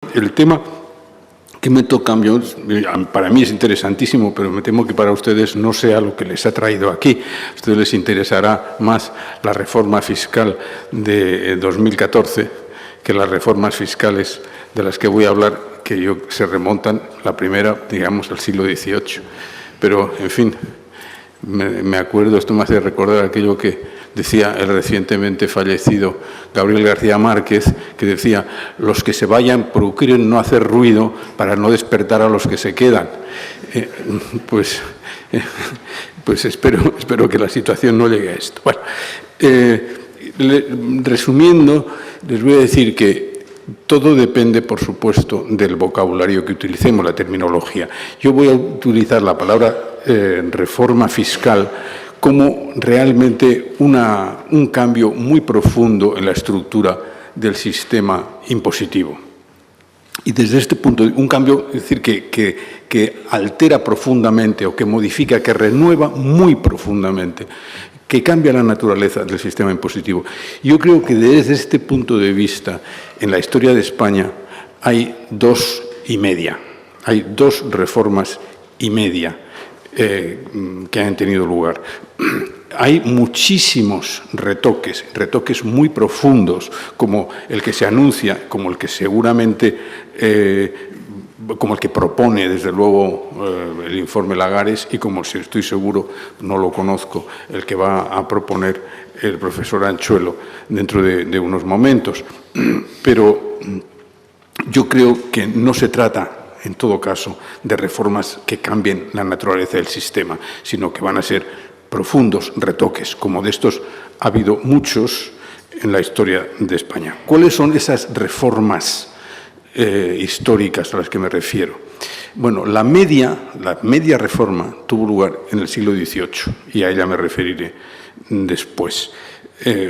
El tema que me toca, para mí es interesantísimo, pero me temo que para ustedes no sea lo que les ha traído aquí. A ustedes les interesará más la reforma fiscal de 2014 que las reformas fiscales de las que voy a hablar, que se remontan, la primera, digamos, al siglo XVIII. Pero, en fin, me acuerdo, esto me hace recordar aquello que decía el recientemente fallecido Gabriel García Márquez, que decía: los que se vayan procuren no hacer ruido para no despertar a los que se quedan. Pues espero que la situación no llegue a esto. Bueno, resumiendo, les voy a decir que todo depende, por supuesto, del vocabulario que utilicemos, la terminología. Yo voy a utilizar la palabra reforma fiscal como realmente un cambio muy profundo en la estructura del sistema impositivo. Y desde este punto, un cambio, es decir, que altera profundamente o que modifica, que renueva muy profundamente, que cambia la naturaleza del sistema impositivo. Yo creo que desde este punto de vista, en la historia de España, hay dos reformas y media que han tenido lugar. Hay muchísimos retoques muy profundos, como el que se anuncia, como el que seguramente, como el que propone, desde luego, el informe Lagares, y como, si estoy seguro, no lo conozco, el que va a proponer el profesor Anchuelo dentro de unos momentos. Pero yo creo que no se trata, en todo caso, de reformas que cambien la naturaleza del sistema, sino que van a ser profundos retoques, como de estos ha habido muchos en la historia de España. ¿Cuáles son esas reformas históricas a las que me refiero? Bueno, la media reforma tuvo lugar en el siglo XVIII, y a ella me referiré después.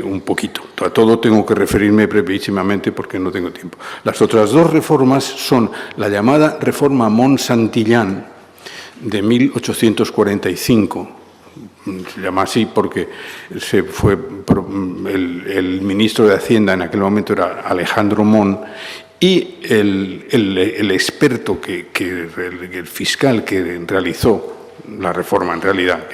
Un poquito. A todo tengo que referirme brevísimamente porque no tengo tiempo. Las otras dos reformas son la llamada Reforma Mont-Santillán de 1845. Se llama así porque el ministro de Hacienda en aquel momento era Alejandro Mon, y el experto, el fiscal que realizó la reforma, en realidad,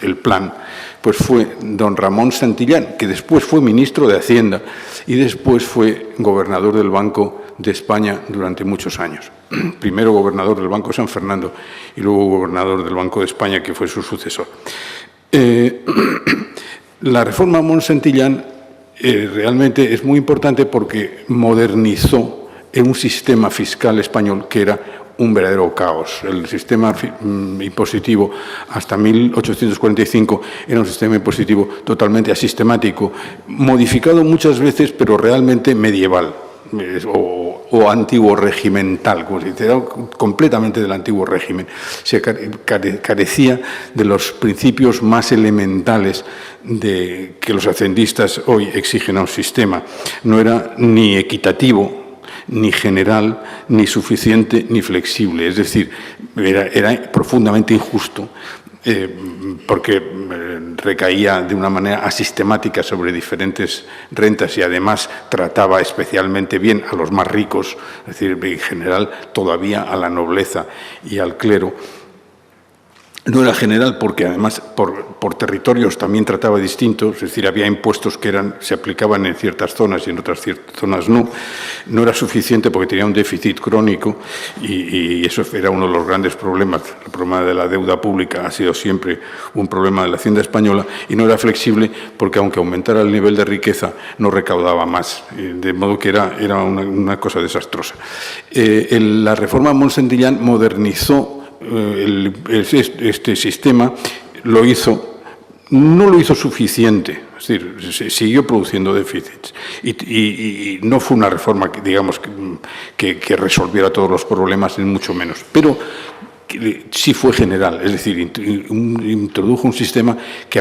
el plan, pues fue don Ramón Santillán, que después fue ministro de Hacienda y después fue gobernador del Banco de España durante muchos años. Primero gobernador del Banco de San Fernando y luego gobernador del Banco de España, que fue su sucesor. La reforma Mont-Santillán realmente es muy importante porque modernizó un sistema fiscal español que era un verdadero caos. El sistema impositivo hasta 1845 era un sistema impositivo totalmente asistemático, modificado muchas veces, pero realmente medieval o antiguo regimental, como se dice, era completamente del antiguo régimen. Se carecía de los principios más elementales que los hacendistas hoy exigen a un sistema. No era ni equitativo, ni general, ni suficiente, ni flexible. Es decir, era profundamente injusto porque recaía de una manera asistemática sobre diferentes rentas y además trataba especialmente bien a los más ricos, es decir, en general todavía a la nobleza y al clero. No era general porque además por territorios también trataba distintos, es decir, había impuestos que se aplicaban en ciertas zonas y en otras zonas no. No era suficiente porque tenía un déficit crónico y eso era uno de los grandes problemas. El problema de la deuda pública ha sido siempre un problema de la Hacienda española, y no era flexible porque aunque aumentara el nivel de riqueza no recaudaba más, de modo que era una cosa desastrosa. La reforma Mont-Santillán modernizó este sistema, no lo hizo suficiente, es decir, siguió produciendo déficits y no fue una reforma que resolviera todos los problemas, ni mucho menos, pero sí fue general, es decir, introdujo un sistema que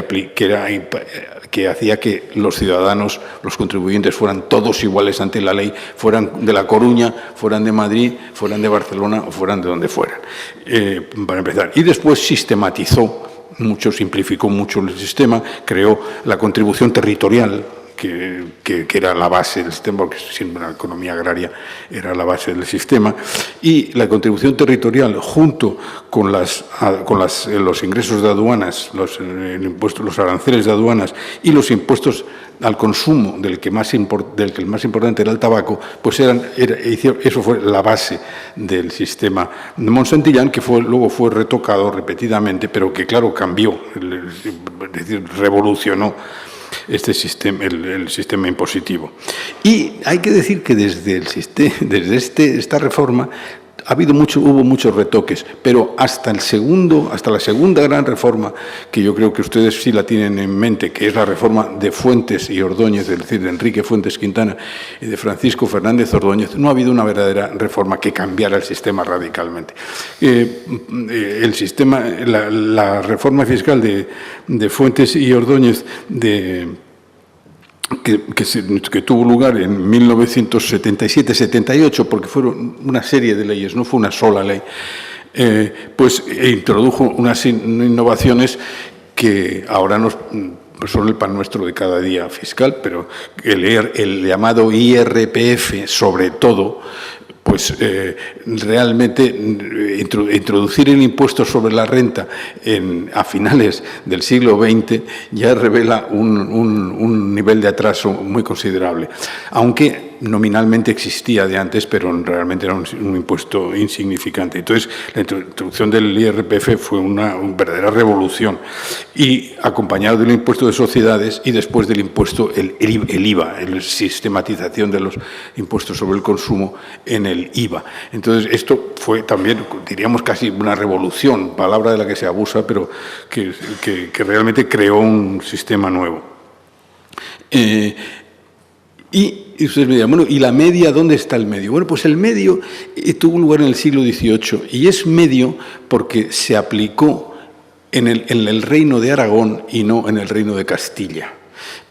hacía que los ciudadanos, los contribuyentes, fueran todos iguales ante la ley, fueran de La Coruña, fueran de Madrid, fueran de Barcelona o fueran de donde fueran, para empezar. Y después sistematizó mucho, simplificó mucho el sistema, creó la contribución territorial, que era la base del sistema, porque siempre la economía agraria era la base del sistema, y la contribución territorial junto con los ingresos de aduanas, los aranceles de aduanas y los impuestos al consumo, del que el más importante era el tabaco, pues eso fue la base del sistema de Mont-Saint-Millán, que luego fue retocado repetidamente, pero que, claro, cambió, es decir, revolucionó este sistema, el sistema impositivo. Y hay que decir que desde esta reforma hubo muchos retoques, pero hasta la segunda gran reforma, que yo creo que ustedes sí la tienen en mente, que es la reforma de Fuentes y Ordóñez, es decir, de Enrique Fuentes Quintana y de Francisco Fernández Ordóñez, no ha habido una verdadera reforma que cambiara el sistema radicalmente. La reforma fiscal de Fuentes y Ordóñez que tuvo lugar en 1977-78, porque fueron una serie de leyes, no fue una sola ley, pues introdujo unas innovaciones que ahora son el pan nuestro de cada día fiscal, pero el llamado IRPF, sobre todo, pues realmente introducir el impuesto sobre la renta a finales del siglo XX ya revela un nivel de atraso muy considerable, aunque nominalmente existía de antes, pero realmente era un impuesto insignificante. Entonces, la introducción del IRPF fue una verdadera revolución, y acompañado del impuesto de sociedades y después del impuesto, el IVA, la sistematización de los impuestos sobre el consumo en el IVA. Entonces, esto fue también, diríamos, casi una revolución, palabra de la que se abusa, pero que realmente creó un sistema nuevo. Y ustedes me dirán, bueno, ¿y la media? ¿Dónde está el medio? Bueno, pues el medio tuvo lugar en el siglo XVIII, y es medio porque se aplicó en el Reino de Aragón y no en el Reino de Castilla.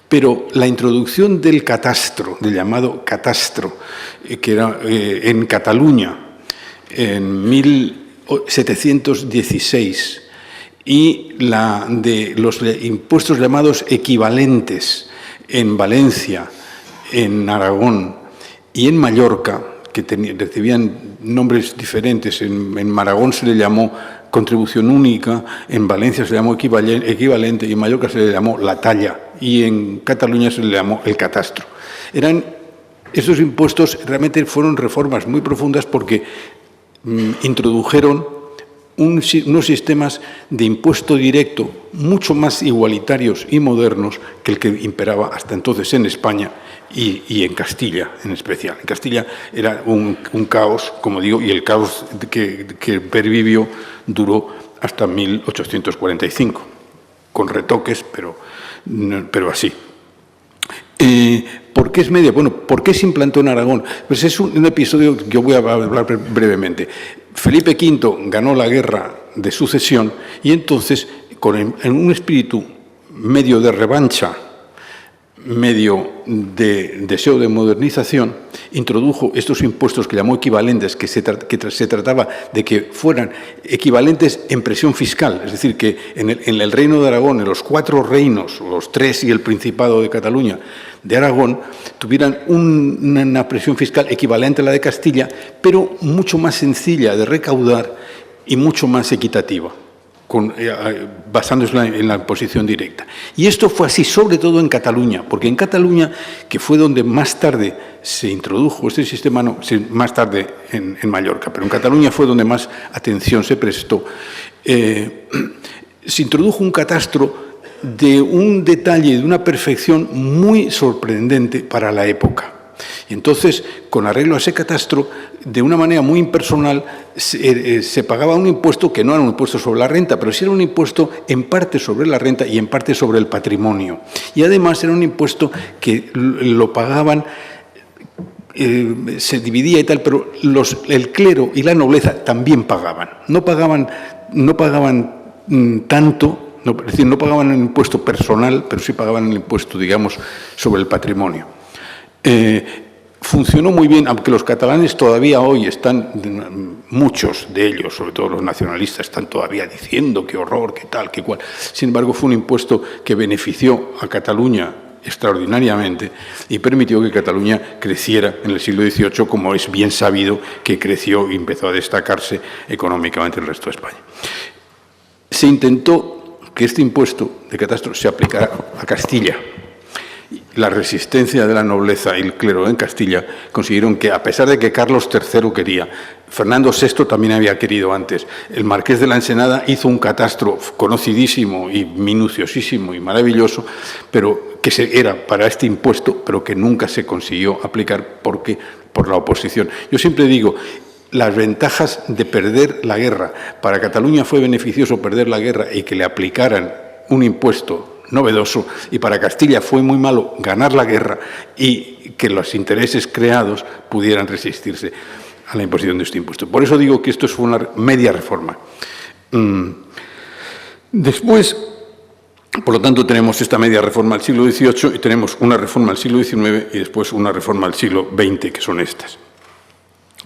Pero la introducción del catastro, del llamado catastro, que era en Cataluña en 1716, y la de los impuestos llamados equivalentes en Valencia, en Aragón y en Mallorca, que recibían nombres diferentes. En Aragón se le llamó contribución única, en Valencia se le llamó equivalente, y en Mallorca se le llamó la talla, y en Cataluña se le llamó el catastro. Esos impuestos realmente fueron reformas muy profundas porque introdujeron unos sistemas de impuesto directo mucho más igualitarios y modernos que el que imperaba hasta entonces en España y en Castilla en especial. En Castilla era un caos, como digo, y el caos que pervivió duró hasta 1845, con retoques, pero así. ¿Por qué es media? Bueno, ¿por qué se implantó en Aragón? Pues es un episodio que yo voy a hablar brevemente. Felipe V ganó la guerra de sucesión, y entonces, en un espíritu medio de revancha, medio de deseo de modernización, introdujo estos impuestos que llamó equivalentes, que se trataba de que fueran equivalentes en presión fiscal, es decir, que en el Reino de Aragón, en los 4 reinos, los 3 y el Principado de Cataluña de Aragón, tuvieran una presión fiscal equivalente a la de Castilla, pero mucho más sencilla de recaudar y mucho más equitativa, basándose en la imposición directa. Y esto fue así, sobre todo en Cataluña, porque en Cataluña, que fue donde más tarde se introdujo este sistema, más tarde en Mallorca, pero en Cataluña fue donde más atención se prestó, se introdujo un catastro de un detalle, de una perfección muy sorprendente para la época. Y entonces, con arreglo a ese catastro, de una manera muy impersonal, se pagaba un impuesto que no era un impuesto sobre la renta, pero sí era un impuesto en parte sobre la renta y en parte sobre el patrimonio. Y además era un impuesto que lo pagaban, se dividía y tal, pero el clero y la nobleza también pagaban. No pagaban tanto. Es decir, no pagaban el impuesto personal, pero sí pagaban el impuesto, digamos, sobre el patrimonio. Funcionó muy bien, aunque los catalanes todavía hoy están, muchos de ellos, sobre todo los nacionalistas, están todavía diciendo qué horror, qué tal, qué cual. Sin embargo, fue un impuesto que benefició a Cataluña extraordinariamente y permitió que Cataluña creciera en el siglo XVIII, como es bien sabido que creció y empezó a destacarse económicamente el resto de España. Se intentó que este impuesto de catastro se aplicara a Castilla. La resistencia de la nobleza y el clero en Castilla consiguieron que, a pesar de que Carlos III quería, Fernando VI también había querido antes, el marqués de la Ensenada hizo un catastro conocidísimo y minuciosísimo y maravilloso, pero que era para este impuesto, pero que nunca se consiguió aplicar por la oposición. Yo siempre digo, las ventajas de perder la guerra. Para Cataluña fue beneficioso perder la guerra y que le aplicaran un impuesto novedoso, y para Castilla fue muy malo ganar la guerra y que los intereses creados pudieran resistirse a la imposición de este impuesto. Por eso digo que esto fue una media reforma. Después, por lo tanto, tenemos esta media reforma del siglo XVIII y tenemos una reforma del siglo XIX y después una reforma del siglo XX, que son estas.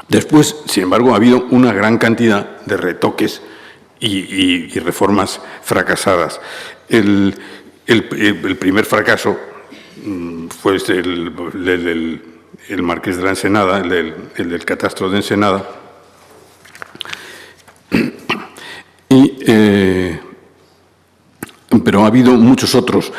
Después, sin embargo, ha habido una gran cantidad de retoques y reformas fracasadas. El primer fracaso fue el marqués de la Ensenada, el del catastro de Ensenada. Pero ha habido muchos otros.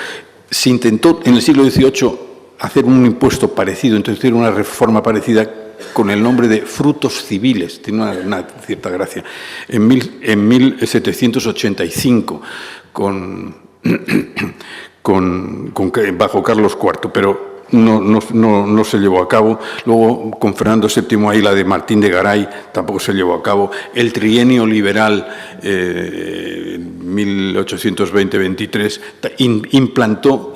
Se intentó en el siglo XVIII hacer un impuesto parecido, introducir una reforma parecida con el nombre de frutos civiles, tiene una cierta gracia, en 1785, bajo Carlos IV, pero no se llevó a cabo. Luego, con Fernando VII, ahí la de Martín de Garay tampoco se llevó a cabo. El trienio liberal, 1820-23,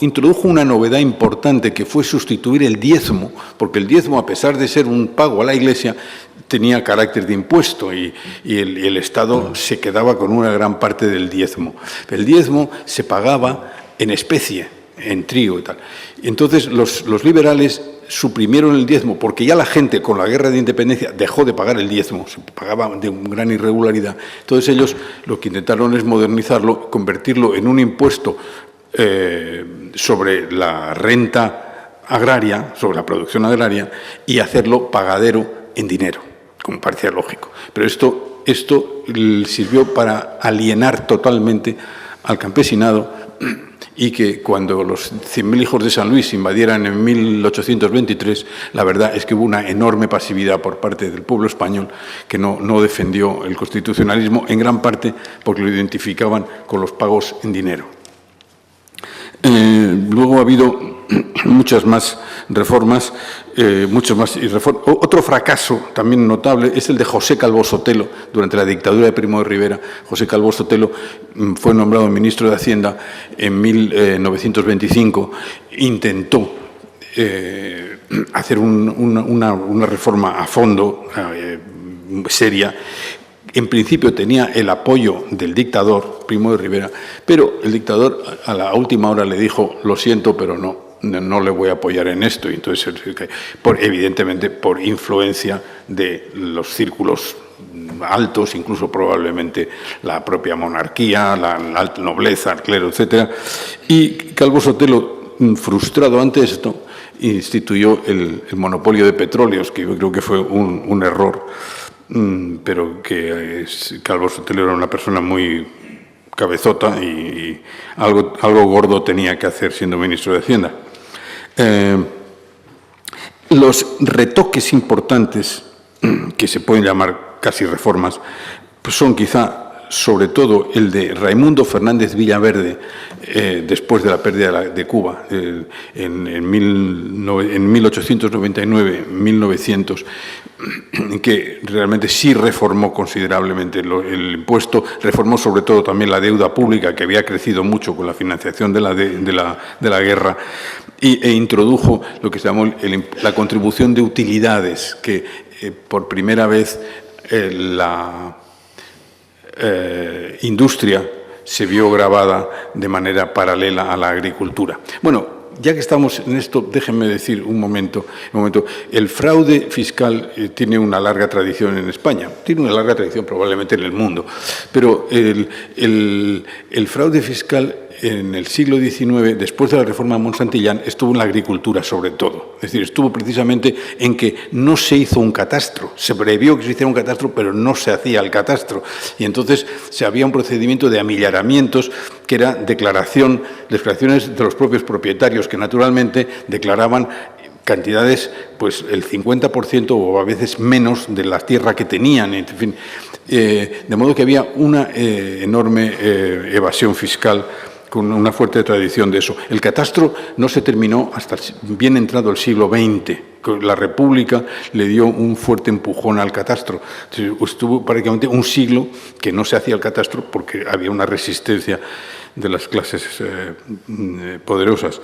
introdujo una novedad importante que fue sustituir el diezmo, porque el diezmo, a pesar de ser un pago a la Iglesia, tenía carácter de impuesto y el Estado se quedaba con una gran parte del diezmo. El diezmo se pagaba en especie, en trigo y tal. Entonces los liberales suprimieron el diezmo porque ya la gente con la guerra de independencia dejó de pagar el diezmo, se pagaba de gran irregularidad. Entonces ellos lo que intentaron es modernizarlo, convertirlo en un impuesto sobre la renta agraria, sobre la producción agraria, y hacerlo pagadero en dinero, como parecía lógico. Pero esto sirvió para alienar totalmente al campesinado, y que cuando los 100.000 hijos de San Luis invadieran en 1823, la verdad es que hubo una enorme pasividad por parte del pueblo español que no defendió el constitucionalismo, en gran parte porque lo identificaban con los pagos en dinero. Luego ha habido muchas más reformas, Otro fracaso también notable es el de José Calvo Sotelo. Durante la dictadura de Primo de Rivera, José Calvo Sotelo fue nombrado ministro de Hacienda en 1925. Intentó hacer una reforma a fondo, seria. En principio tenía el apoyo del dictador, Primo de Rivera, pero el dictador a la última hora le dijo: lo siento, pero no le voy a apoyar en esto. Y entonces, evidentemente, por influencia de los círculos altos, incluso probablemente la propia monarquía, la alta nobleza, el clero, etc. Y Calvo Sotelo, frustrado ante esto, instituyó el monopolio de petróleos, que yo creo que fue un error, pero que Calvo Sotelo era una persona muy cabezota y algo gordo tenía que hacer siendo ministro de Hacienda. Los retoques importantes, que se pueden llamar casi reformas, pues son quizá sobre todo el de Raimundo Fernández Villaverde, después de la pérdida de Cuba, en 1899-1900, que realmente sí reformó considerablemente el impuesto, reformó sobre todo también la deuda pública, que había crecido mucho con la financiación de la guerra, e introdujo lo que se llamó la contribución de utilidades, que por primera vez la industria se vio gravada de manera paralela a la agricultura. Bueno, ya que estamos en esto, déjenme decir un momento. El fraude fiscal tiene una larga tradición en España, tiene una larga tradición probablemente en el mundo, pero el fraude fiscal en el siglo XIX, después de la reforma de Monsantillán, estuvo en la agricultura sobre todo. Es decir, estuvo precisamente en que no se hizo un catastro. Se previó que se hiciera un catastro, pero no se hacía el catastro. Y entonces había un procedimiento de amillaramientos que era declaraciones de los propios propietarios, que naturalmente declaraban cantidades, pues el 50% o a veces menos de la tierra que tenían, en fin, de modo que había una enorme evasión fiscal con una fuerte tradición de eso. El catastro no se terminó hasta bien entrado el siglo XX. La República le dio un fuerte empujón al catastro. Entonces, estuvo prácticamente un siglo que no se hacía el catastro porque había una resistencia de las clases poderosas.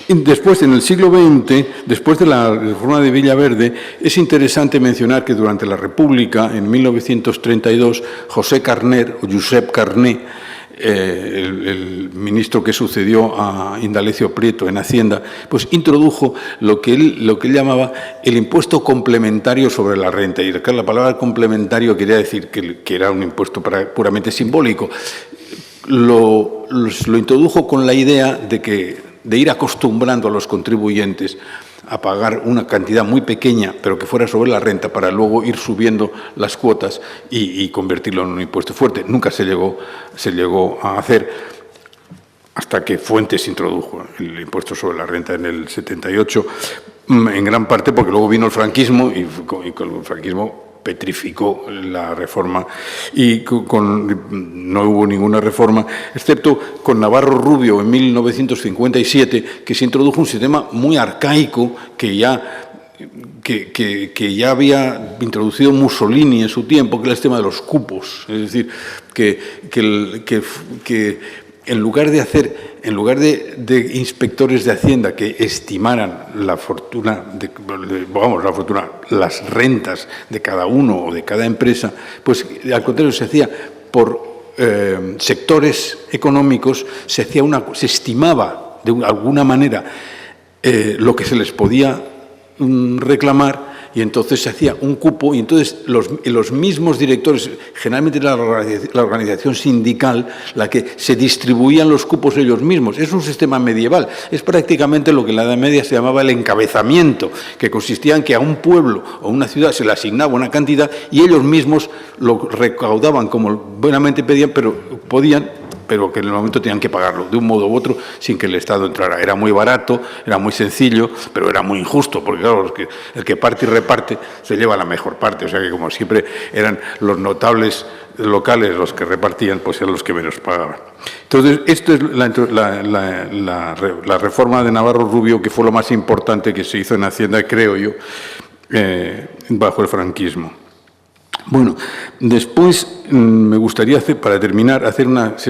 Después, en el siglo XX, después de la reforma de Villaverde, es interesante mencionar que durante la República, en 1932, Josep Carner, el ministro que sucedió a Indalecio Prieto en Hacienda, pues introdujo lo que él llamaba el impuesto complementario sobre la renta. Y la palabra complementario quería decir que era un impuesto puramente simbólico. Lo introdujo con la idea de ir acostumbrando a los contribuyentes a pagar una cantidad muy pequeña, pero que fuera sobre la renta, para luego ir subiendo las cuotas y convertirlo en un impuesto fuerte. Nunca se llegó a hacer hasta que Fuentes introdujo el impuesto sobre la renta en el 78, en gran parte porque luego vino el franquismo y con el franquismo petrificó la reforma y no hubo ninguna reforma, excepto con Navarro Rubio en 1957, que se introdujo un sistema muy arcaico que ya había introducido Mussolini en su tiempo, que era el sistema de los cupos. Es decir, que en lugar de inspectores de Hacienda que estimaran las rentas de cada uno o de cada empresa, pues al contrario se hacía por sectores económicos, se estimaba de alguna manera lo que se les podía reclamar, y entonces se hacía un cupo, y entonces los mismos directores, generalmente era la organización sindical la que se distribuían los cupos ellos mismos. Es un sistema medieval, es prácticamente lo que en la Edad Media se llamaba el encabezamiento, que consistía en que a un pueblo o una ciudad se le asignaba una cantidad y ellos mismos lo recaudaban como buenamente podían, pero que en el momento tenían que pagarlo de un modo u otro sin que el Estado entrara. Era muy barato, era muy sencillo, pero era muy injusto, porque claro, el que parte y reparte se lleva la mejor parte. O sea que, como siempre, eran los notables locales los que repartían, pues eran los que menos pagaban. Entonces, esto es la reforma de Navarro Rubio, que fue lo más importante que se hizo en Hacienda, creo yo, bajo el franquismo. Bueno, después me gustaría, para terminar, hacer unas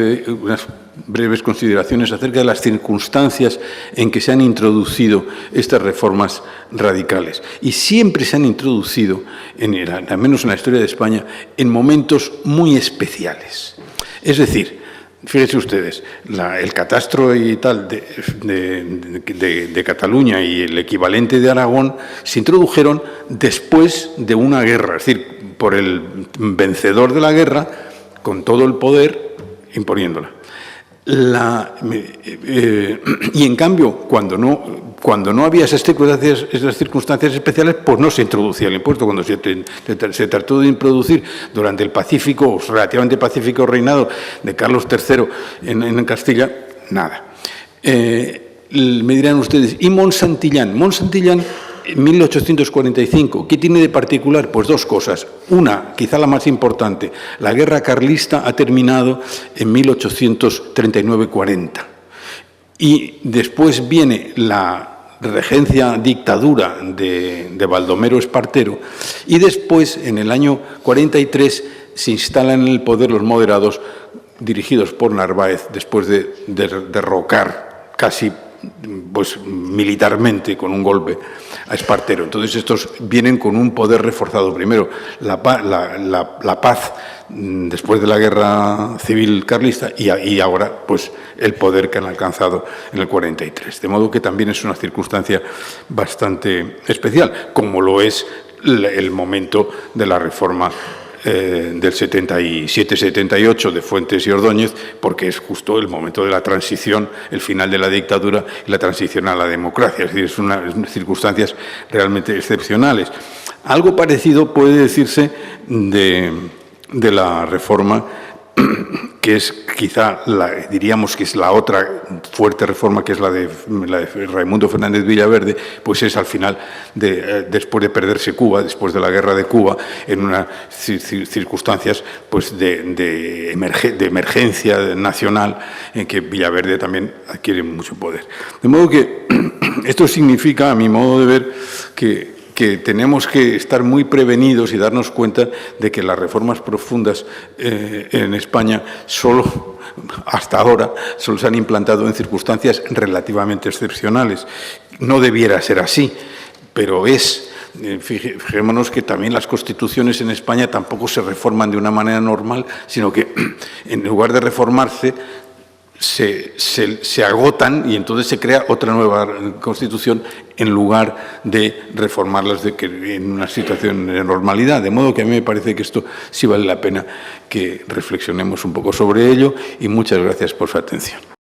breves consideraciones acerca de las circunstancias en que se han introducido estas reformas radicales. Y siempre se han introducido, al menos en la historia de España, en momentos muy especiales. Es decir, fíjense ustedes, el catastro y tal de Cataluña y el equivalente de Aragón se introdujeron después de una guerra, es decir, por el vencedor de la guerra, con todo el poder, imponiéndola. Y en cambio, cuando no había esas circunstancias especiales, pues no se introducía el impuesto. Cuando se trató de introducir durante el pacífico, relativamente pacífico reinado de Carlos III en Castilla, nada. Me dirán ustedes, ¿y Monsantillán? Monsantillán, en 1845, ¿qué tiene de particular? Pues dos cosas. Una, quizá la más importante, la guerra carlista ha terminado en 1839-40. Y después viene la regencia dictadura de Baldomero Espartero, y después, en el año 43, se instalan en el poder los moderados dirigidos por Narváez, después de derrocar casi pues militarmente con un golpe a Espartero. Entonces estos vienen con un poder reforzado. Primero la paz después de la guerra civil carlista y ahora pues el poder que han alcanzado en el 43. De modo que también es una circunstancia bastante especial, como lo es el momento de la reforma del 77-78 de Fuentes y Ordóñez, porque es justo el momento de la transición, el final de la dictadura y la transición a la democracia. Es decir, son unas circunstancias realmente excepcionales. Algo parecido puede decirse de la reforma, que es quizá, diríamos que es la otra fuerte reforma, que es la de Raimundo Fernández Villaverde, pues es al final, después de perderse Cuba, después de la guerra de Cuba, en unas circunstancias pues, de emergencia nacional, en que Villaverde también adquiere mucho poder. De modo que esto significa, a mi modo de ver, que tenemos que estar muy prevenidos y darnos cuenta de que las reformas profundas en España hasta ahora solo se han implantado en circunstancias relativamente excepcionales. No debiera ser así, pero es. Fijémonos que también las constituciones en España tampoco se reforman de una manera normal, sino que en lugar de reformarse, se agotan y entonces se crea otra nueva Constitución en lugar de reformarlas en una situación de normalidad. De modo que a mí me parece que esto sí vale la pena que reflexionemos un poco sobre ello, y muchas gracias por su atención.